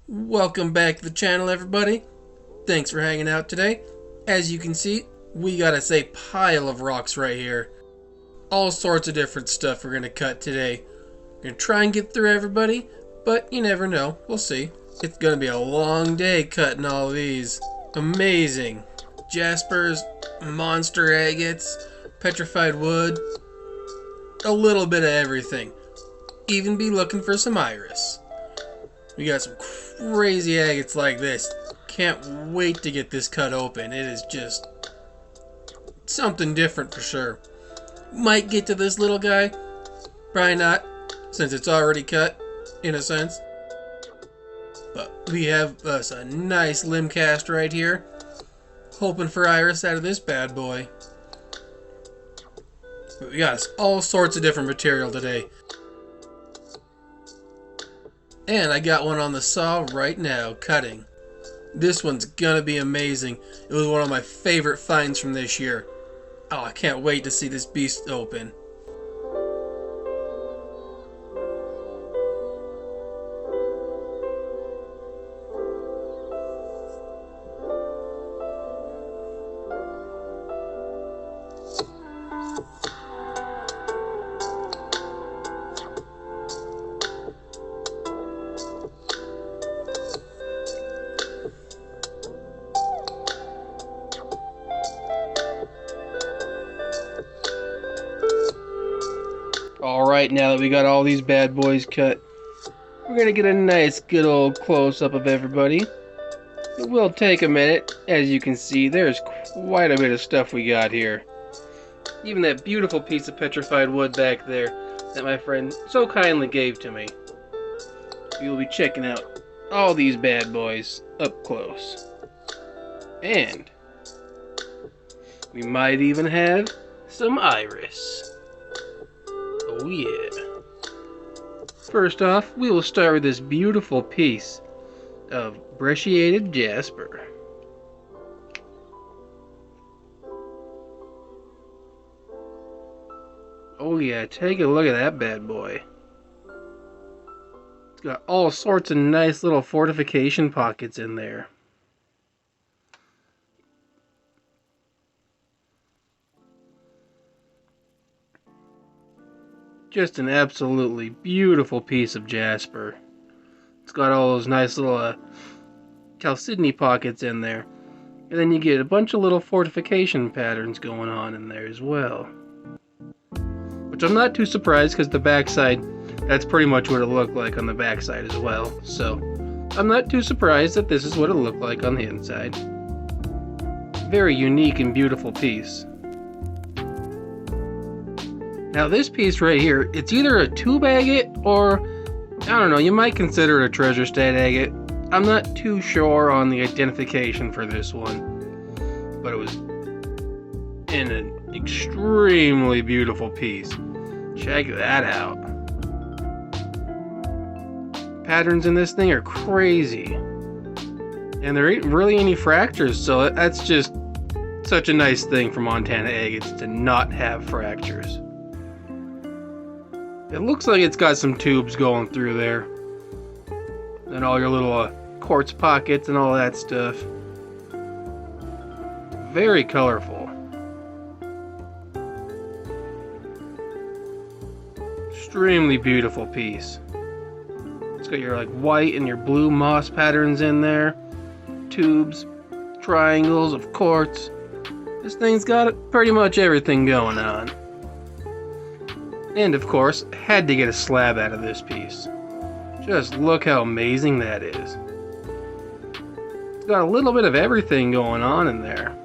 Welcome back to the channel, everybody. Thanks for hanging out today. As you can see, we got a pile of rocks right here. All sorts of different stuff we're going to cut today. We're going to try and get through everybody, but you never know. We'll see. It's going to be a long day cutting all these. Amazing. Jaspers, monster agates, petrified wood, a little bit of everything. Even be looking for some iris. We got some crazy agates like this. Can't wait to get this cut open. It is just something different for sure. Might get to this little guy. Probably not, since it's already cut, in a sense. But we have us a nice limb cast right here. Hoping for iris out of this bad boy. But we got all sorts of different material today. And I got one on the saw right now, cutting. This one's gonna be amazing. It was one of my favorite finds from this year. Oh, I can't wait to see this beast open. Alright, now that we got all these bad boys cut, we're going to get a nice good old close-up of everybody. It will take a minute. As you can see, there's quite a bit of stuff we got here. Even that beautiful piece of petrified wood back there that my friend so kindly gave to me. We'll be checking out all these bad boys up close. And we might even have some iris. Oh yeah. First off, we will start with this beautiful piece of brecciated jasper. Oh yeah, take a look at that bad boy. It's got all sorts of nice little fortification pockets in there. Just an absolutely beautiful piece of jasper. It's got all those nice little chalcedony pockets in there. And then you get a bunch of little fortification patterns going on in there as well. Which I'm not too surprised, because the backside, that's pretty much what it looked like on the backside as well. So I'm not too surprised that this is what it looked like on the inside. Very unique and beautiful piece. Now this piece right here, it's either a tube agate or, I don't know, you might consider it a treasure stat agate. I'm not too sure on the identification for this one, but it was in an extremely beautiful piece. Check that out. Patterns in this thing are crazy. And there ain't really any fractures, so that's just such a nice thing for Montana agates to not have fractures. It looks like it's got some tubes going through there. And all your little quartz pockets and all that stuff. Very colorful. Extremely beautiful piece. It's got your white and your blue moss patterns in there. Tubes, triangles of quartz. This thing's got pretty much everything going on. And of course, had to get a slab out of this piece. Just look how amazing that is. It's got a little bit of everything going on in there.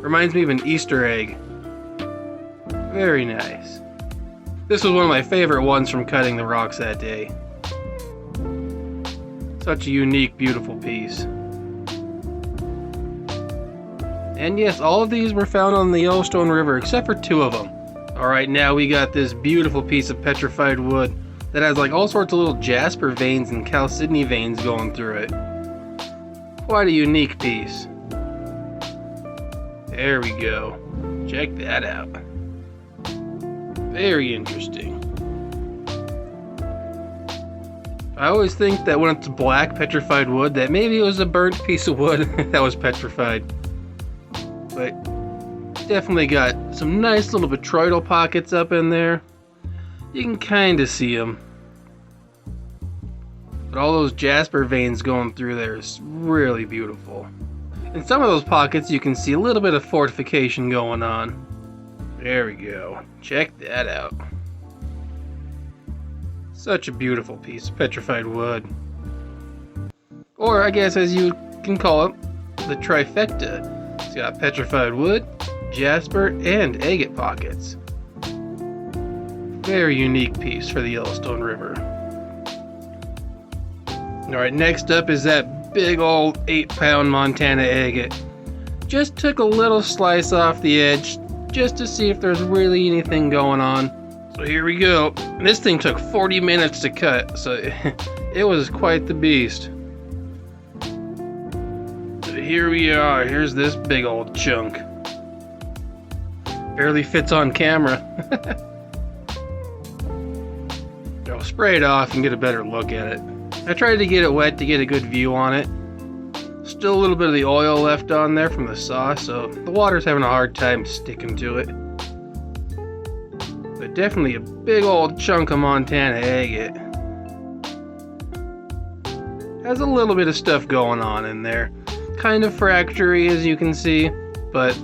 Reminds me of an Easter egg. Very nice. This was one of my favorite ones from cutting the rocks that day. Such a unique, beautiful piece. And yes, all of these were found on the Yellowstone River, except for 2 of them. Alright, now we got this beautiful piece of petrified wood that has all sorts of little jasper veins and chalcedony veins going through it. Quite a unique piece. There we go. Check that out. Very interesting. I always think that when it's black petrified wood, that maybe it was a burnt piece of wood that was petrified. But definitely got some nice little botryoidal pockets up in there. You can kind of see them. But all those Jasper veins going through there is really beautiful. In some of those pockets you can see a little bit of fortification going on. There we go. Check that out. Such a beautiful piece of petrified wood. Or I guess as you can call it, the trifecta. It's got petrified wood, Jasper, and agate pockets. Very unique piece for the Yellowstone River. Alright, next up is that big old 8-pound Montana agate. Just took a little slice off the edge just to see if there's really anything going on. So here we go. This thing took 40 minutes to cut, so it was quite the beast. So here we are. Here's this big old chunk. Barely fits on camera. I'll spray it off and get a better look at it. I tried to get it wet to get a good view on it. Still a little bit of the oil left on there from the sauce, so the water's having a hard time sticking to it. But definitely a big old chunk of Montana agate. Has a little bit of stuff going on in there. Kind of fractury as you can see, but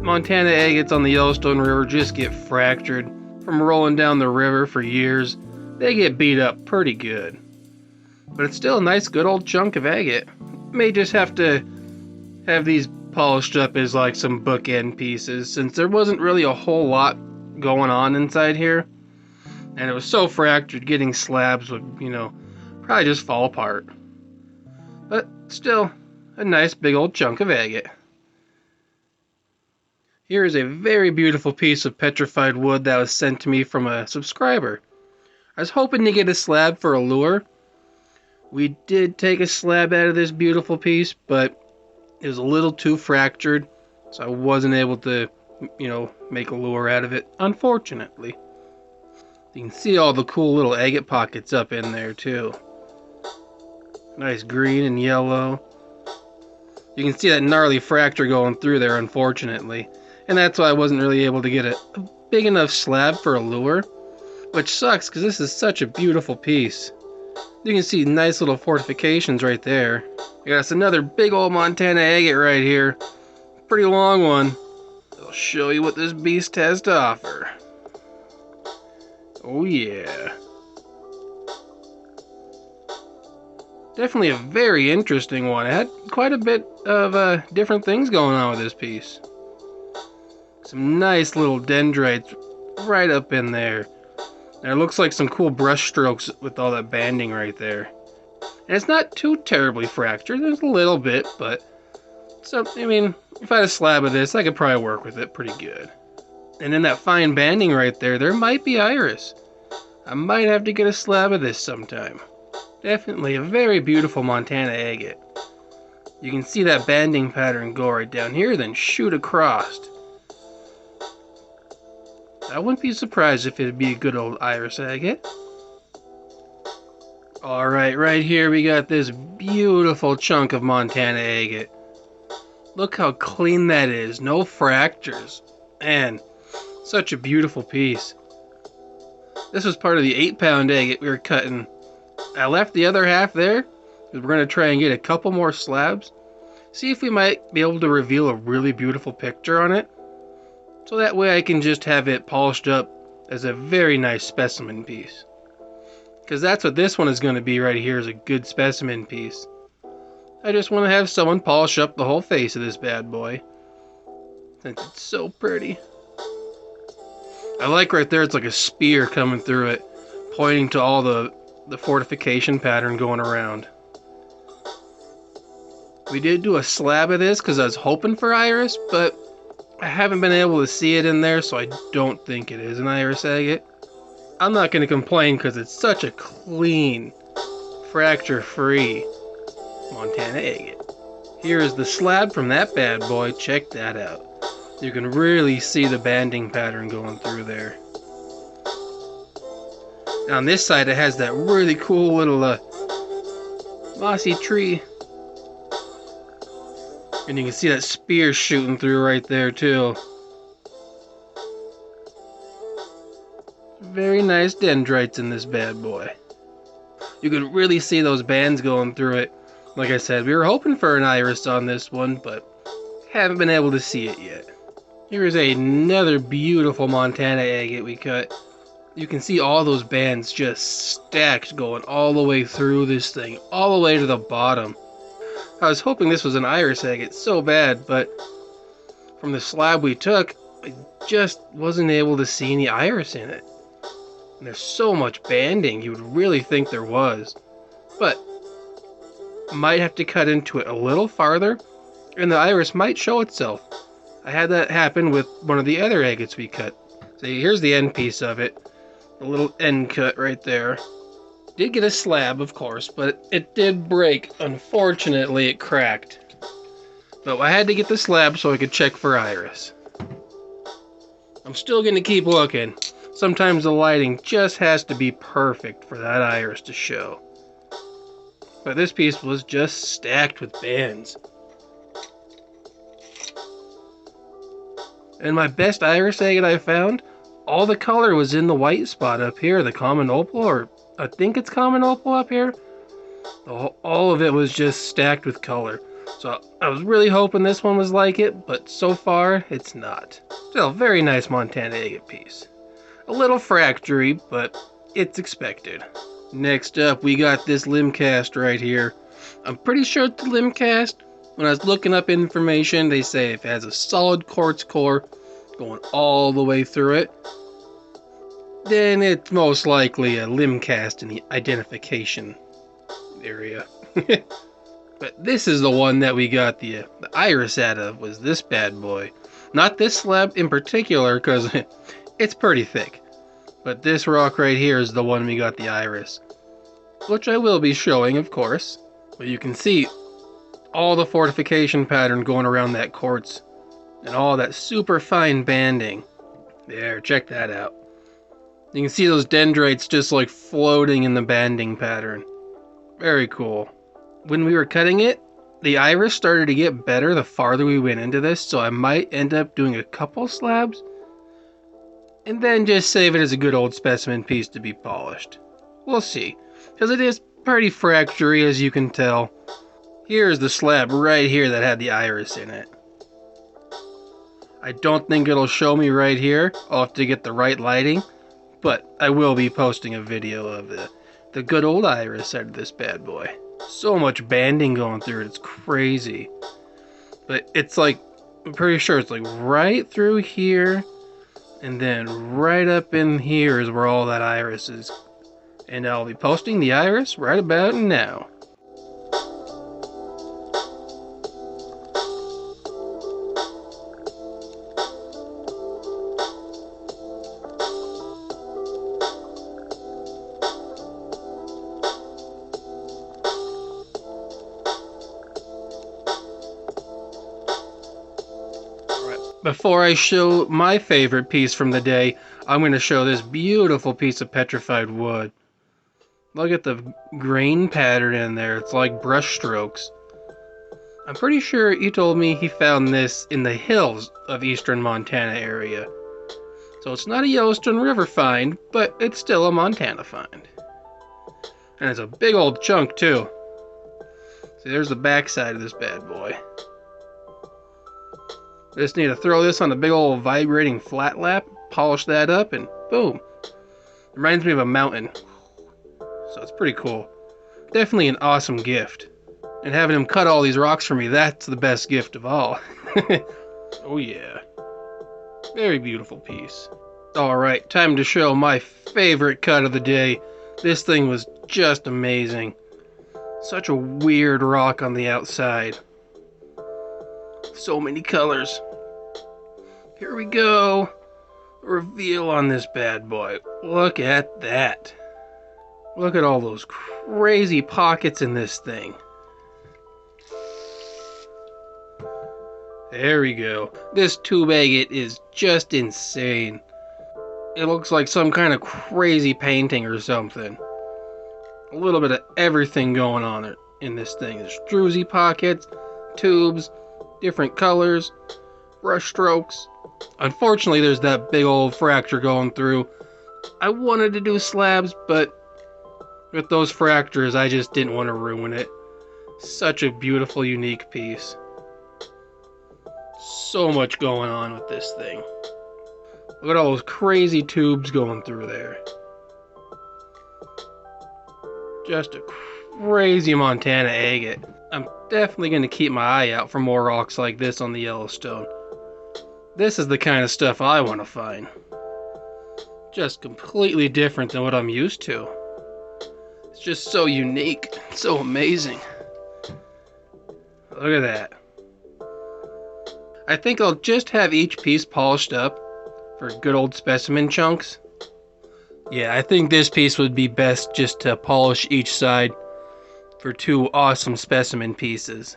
Montana agates on the Yellowstone River just get fractured from rolling down the river for years. They get beat up pretty good. But it's still a nice good old chunk of agate. May just have to have these polished up as like some bookend pieces, since there wasn't really a whole lot going on inside here. And it was so fractured, getting slabs would, probably just fall apart. But still, a nice big old chunk of agate. Here is a very beautiful piece of petrified wood that was sent to me from a subscriber. I was hoping to get a slab for a lure. We did take a slab out of this beautiful piece, but it was a little too fractured, so I wasn't able to, make a lure out of it, unfortunately. You can see all the cool little agate pockets up in there, too. Nice green and yellow. You can see that gnarly fracture going through there, unfortunately. And that's why I wasn't really able to get a big enough slab for a lure, which sucks because this is such a beautiful piece. You can see nice little fortifications right there. I got us another big old Montana agate right here. Pretty long one. I'll show you what this beast has to offer. Oh yeah. Definitely a very interesting one. It had quite a bit of different things going on with this piece. Some nice little dendrites right up in there. And it looks like some cool brush strokes with all that banding right there. And it's not too terribly fractured. There's a little bit, but... So, if I had a slab of this, I could probably work with it pretty good. And in that fine banding right there, there might be iris. I might have to get a slab of this sometime. Definitely a very beautiful Montana agate. You can see that banding pattern go right down here, then shoot across. I wouldn't be surprised if it'd be a good old iris agate. Alright, right here we got this beautiful chunk of Montana agate. Look how clean that is. No fractures. Man, such a beautiful piece. This was part of the 8-pound agate we were cutting. I left the other half there because we're going to try and get a couple more slabs. See if we might be able to reveal a really beautiful picture on it. So that way I can just have it polished up as a very nice specimen piece. Because that's what this one is going to be right here, is a good specimen piece. I just want to have someone polish up the whole face of this bad boy. Since it's so pretty. I like right there, it's like a spear coming through it, pointing to all the fortification pattern going around. We did do a slab of this because I was hoping for iris, but I haven't been able to see it in there, so I don't think it is an iris agate. I'm not going to complain because it's such a clean, fracture-free Montana agate. Here is the slab from that bad boy. Check that out. You can really see the banding pattern going through there. On this side, it has that really cool little mossy tree. And you can see that spear shooting through right there, too. Very nice dendrites in this bad boy. You can really see those bands going through it. Like I said, we were hoping for an iris on this one, but haven't been able to see it yet. Here's another beautiful Montana agate we cut. You can see all those bands just stacked going all the way through this thing, all the way to the bottom. I was hoping this was an iris agate so bad, but from the slab we took, I just wasn't able to see any iris in it. And there's so much banding, you would really think there was. But might have to cut into it a little farther, and the iris might show itself. I had that happen with one of the other agates we cut. See, here's the end piece of it. A little end cut right there. Did get a slab, of course, but it did break. Unfortunately, it cracked. But I had to get the slab so I could check for iris. I'm still going to keep looking. Sometimes the lighting just has to be perfect for that iris to show. But this piece was just stacked with bands. And my best iris agate I found, all the color was in the white spot up here, the common opal, or I think it's common opal up here. All of it was just stacked with color. So I was really hoping this one was like it, but so far it's not. Still a very nice Montana agate piece. A little fractury, but it's expected. Next up, we got this limb cast right here. I'm pretty sure it's the limb cast. When I was looking up information, they say if it has a solid quartz core going all the way through it, then it's most likely a limb cast in the identification area. But this is the one that we got the iris out of, was this bad boy. Not this slab in particular, because it's pretty thick. But this rock right here is the one we got the iris. Which I will be showing, of course. But you can see all the fortification pattern going around that quartz. And all that super fine banding. There, check that out. You can see those dendrites just like floating in the banding pattern. Very cool. When we were cutting it, the iris started to get better the farther we went into this, so I might end up doing a couple slabs and then just save it as a good old specimen piece to be polished. We'll see, because it is pretty fractury, as you can tell. Here's the slab right here that had the iris in it. I don't think it'll show me right here. I'll have to get the right lighting, but I will be posting a video of the good old iris out of this bad boy. So much banding going through it, it's crazy. But it's like, I'm pretty sure it's like right through here, and then right up in here is where all that iris is. And I'll be posting the iris right about now. Before I show my favorite piece from the day, I'm going to show this beautiful piece of petrified wood. Look at the grain pattern in there. It's like brush strokes. I'm pretty sure he told me he found this in the hills of eastern Montana area. So it's not a Yellowstone River find, but it's still a Montana find. And it's a big old chunk too. See, there's the back side of this bad boy. I just need to throw this on a big old vibrating flat lap, polish that up, and boom. Reminds me of a mountain. So it's pretty cool. Definitely an awesome gift. And having him cut all these rocks for me, that's the best gift of all. Oh yeah. Very beautiful piece. Alright, time to show my favorite cut of the day. This thing was just amazing. Such a weird rock on the outside. So many colors. Here we go. Reveal on this bad boy. Look at that. Look at all those crazy pockets in this thing. There we go. This tube agate is just insane. It looks like some kind of crazy painting or something. A little bit of everything going on in this thing. There's druzy pockets, tubes, different colors, brush strokes. Unfortunately, there's that big old fracture going through. I wanted to do slabs, but with those fractures, I just didn't want to ruin it. Such a beautiful, unique piece. So much going on with this thing. Look at all those crazy tubes going through there. Just a crazy Montana agate. I'm definitely going to keep my eye out for more rocks like this on the Yellowstone. This is the kind of stuff I want to find. Just completely different than what I'm used to. It's just so unique, so amazing. Look at that. I think I'll just have each piece polished up for good old specimen chunks. Yeah, I think this piece would be best just to polish each side for two awesome specimen pieces.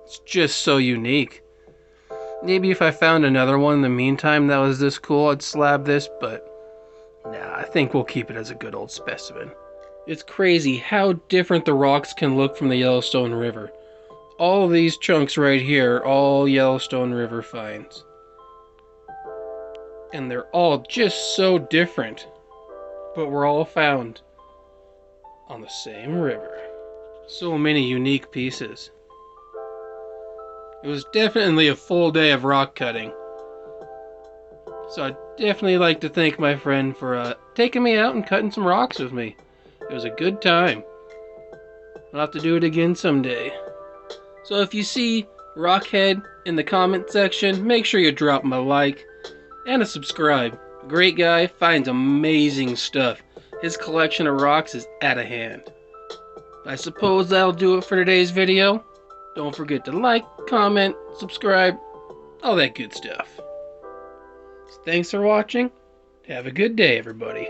It's just so unique. Maybe if I found another one in the meantime that was this cool, I'd slab this, but nah, I think we'll keep it as a good old specimen. It's crazy how different the rocks can look from the Yellowstone River. All of these chunks right here are all Yellowstone River finds. And they're all just so different, but were all found on the same river. So many unique pieces. It was definitely a full day of rock cutting. So I'd definitely like to thank my friend for taking me out and cutting some rocks with me. It was a good time. I'll have to do it again someday. So if you see Rockhead in the comment section, make sure you drop him a like and a subscribe. Great guy, finds amazing stuff. His collection of rocks is out of hand. I suppose that'll do it for today's video. Don't forget to like, comment, subscribe, all that good stuff. So thanks for watching. Have a good day, everybody.